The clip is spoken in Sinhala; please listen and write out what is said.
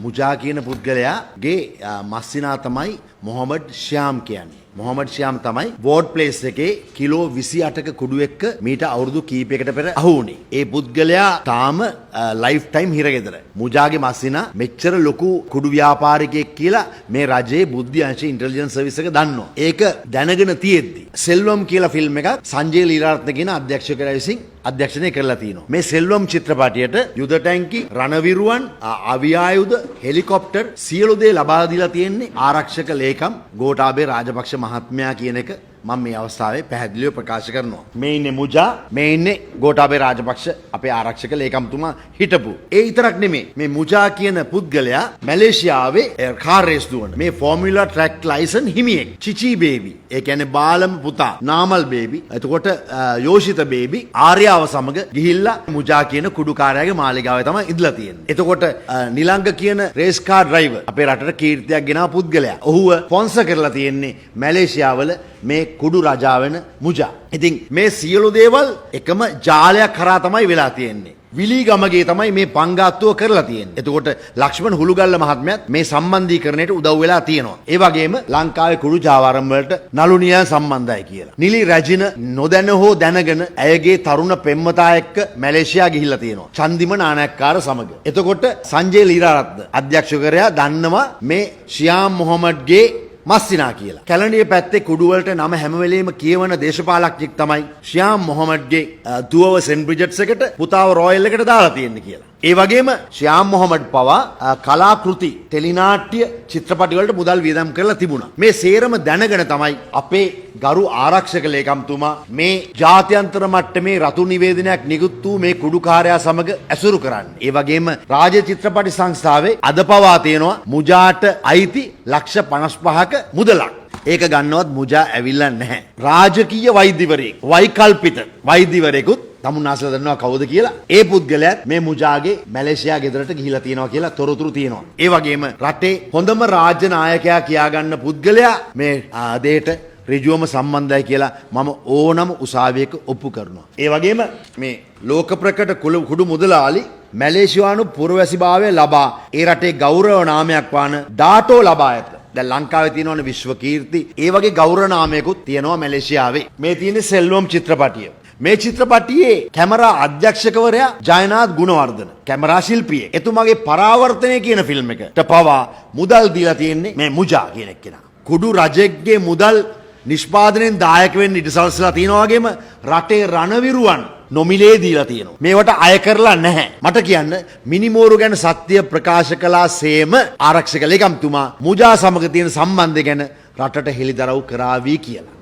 මුජා කියන පුද්ගලයාගේ මස්සිනා තමයි මොහමඩ් ෂ්‍යාම් කියන්නේ. මොහමඩ් ෂ්‍යාම් තමයි වෝඩ් ප්ලේස් එකේ කිලෝ 28ක කුඩු එක්ක මීට අවුරුදු කීපයකට පෙර අහු වුණේ. ඒ පුද්ගලයා තාම ලයිෆ් ටයිම් හිරගෙදර. මුජාගේ මස්සිනා මෙච්චර ලොකු කුඩු ව්‍යාපාරිකයෙක් කියලා මේ රජයේ බුද්ධි අංශ ඉන්ටෙලිජන්ස් සර්විස් එක දන්නවා. ඒක දැනගෙන තියෙද්දි සෙල්වම් කියලා ෆිල්ම් එකක් සංජය ලීලාරත්න කියන අධ්‍යක්ෂකවරයා විසින් අධ්‍යක්ෂණය කරලා තිනවා. මේ සෙල්වම් චිත්‍රපටයට යුද ටැංකි, රණවිරුවන්, අවියායුධ, හෙලිකොප්ටර් සියලු දේ ලබා දීලා තියෙන්නේ ආරක්ෂක ලේකම් ගෝඨාභය රාජපක්ෂ මහත්මයා කියන එක මම මේ අවස්ථාවේ පැහැදිලිව ප්‍රකාශ කරනවා. මේ ඉන්නේ මුජා, මේ ඉන්නේ ගෝඨාභය රාජපක්ෂ අපේ ආරක්ෂක ලේකම්තුමා හිටපු. ඒ විතරක් නෙමෙයි. මේ මුජා කියන පුද්ගලයා මැලේසියාවේ කාර් රේස් දුවන මේ ෆෝමියුලා ට්‍රැක් ලයිසන් හිමියෙක්. චිචි බේබි. ඒ කියන්නේ බාලම පුතා, නාමල් බේබි. එතකොට යෝෂිත බේබි ආර්යාව සමග ගිහිල්ලා මුජා කියන කුඩුකාරයාගේ මාලිගාවේ තමයි ඉඳලා තියෙන්නේ. එතකොට නිලංග කියන රේස් කාර් ඩ්‍රයිවර් අපේ රටට කීර්තියක් ගෙනාව පුද්ගලයා. ඔහුව ස්පොන්සර් කරලා තියෙන්නේ මැලේසියාවල මේ කුඩු රජා වෙන මුජා. ඉතින් මේ සියලු දේවල් එකම ජාලයක් කරා තමයි වෙලා තියෙන්නේ. විලී ගමගේ තමයි මේ පංගාත්තුව කරලා තියෙන්නේ. එතකොට ලක්ෂ්මන් හුළුගල්ල මහත්මයාත් මේ සම්බන්ධීකරණයට උදව් වෙලා තියෙනවා. ඒ වගේම ලංකාවේ කුඩු ජාවාරම් වලට නළුනියන් සම්බන්ධයි කියලා. නිලි රැජින නොදැන හෝ දැනගෙන ඇයගේ තරුණ පෙම්වතා එක්ක මැලේසියා ගිහිල්ලා තියෙනවා. චන්දිම නානක්කාර සමග. එතකොට සංජය ලීලාරත්න අධ්‍යක්ෂකවරයා දන්නවා මේ ෂියාම් මොහමඩ්ගේ මස්සිනා කියලා. කැලණිය පැත්තේ කුඩු වලට නම හැම වෙලෙම කියවන දේශපාලඥයෙක් තමයි ෂියාම් මොහමඩ්ගේ දුවව සෙන්ට් බ්‍රිජට්ස් එකට පුතාව රොයල් එකට දාලා තියෙන්නේ කියලා. ඒ වගේම ෂියාම් මොහමඩ් පවා කලාකෘති ටෙලිනාට්‍ය චිත්‍රපටි වලට මුදල් වියදම් කරලා තිබුණා. මේ සේරම දැනගෙන තමයි අපේ ගරු ආරක්ෂක ලේකම්තුමා මේ ජාත්‍යන්තර මට්ටමේ රතු නිවේදනයක් නිකුත් වූ මේ කුඩුකාරයා සමග ඇසුරු කරන්නේ. ඒ වගේම රාජ්‍ය චිත්‍රපටි සංස්ථාවේ අද පවා තියෙනවා මුජාට අයිති ලක්ෂ 55ක මුදලක්. ඒක ගන්නවත් මුජා ඇවිල්ලා නැහැ. රාජකීය වෛද්‍යවරයෙක්, වෛකල්පිත වෛද්‍යවරයෙකුත් තමුන්නාසලා දන්නවා කවුද කියලා. ඒ පුද්ගලයාත් මේ මුජාගේ මැලේසියා ගෙදරට ගිහිලා තියෙනවා කියලා තොරතුරු තියෙනවා. ඒ වගේම රටේ හොඳම රාජ්‍ය නායකයා කියාගන්න පුද්ගලයා මේ දෙයට ඍජුවම සම්බන්ධයි කියලා මම ඕනම උසාවියක ඔප්පු කරනවා. ඒ වගේම මේ ලෝක ප්‍රකට කුඩු මුදලාලි මැලේසියානු පුරවැසිභාවය ලබා ඒ රටේ ගෞරව නාමයක් වාන ඩාටෝ ලබා ඇත. දැන් ලංකාවේ තියෙනවනේ විශ්ව කීර්ති. ඒ වගේ ගෞරව නාමයකුත් තියෙනවා මැලේසියාවේ. මේ තියෙන්නේ සෙල්වම් චිත්‍රපටිය. මේ චිත්‍රපටියේ කැමරා අධ්‍යක්ෂකවරයා ජයනාත් ගුණවර්ධන, කැමරා ශිල්පියෙක්. එතුමාගේ පරාවර්තනය කියන ෆිල්ම් එකට පවා මුදල් දීලා තියෙන්නේ මේ මුජා කියන කෙනා. කුඩු රජෙක්ගේ මුදල් නිෂ්පාදනයෙන් දායක වෙන්න ඉඩ සලසලා තියෙනවා වගේම රටේ රණවිරුවන් නොමිලේ දීලා තියෙනවා. මේවට අය කරලා නැහැ. මට කියන්න මිනිමෝරු ගැන සත්‍ය ප්‍රකාශ කළා සේම ආරක්ෂක ලේකම්තුමා මුජා සමග තියෙන සම්බන්ධය ගැන රටට හෙළිදරව් කරાવી කියලා.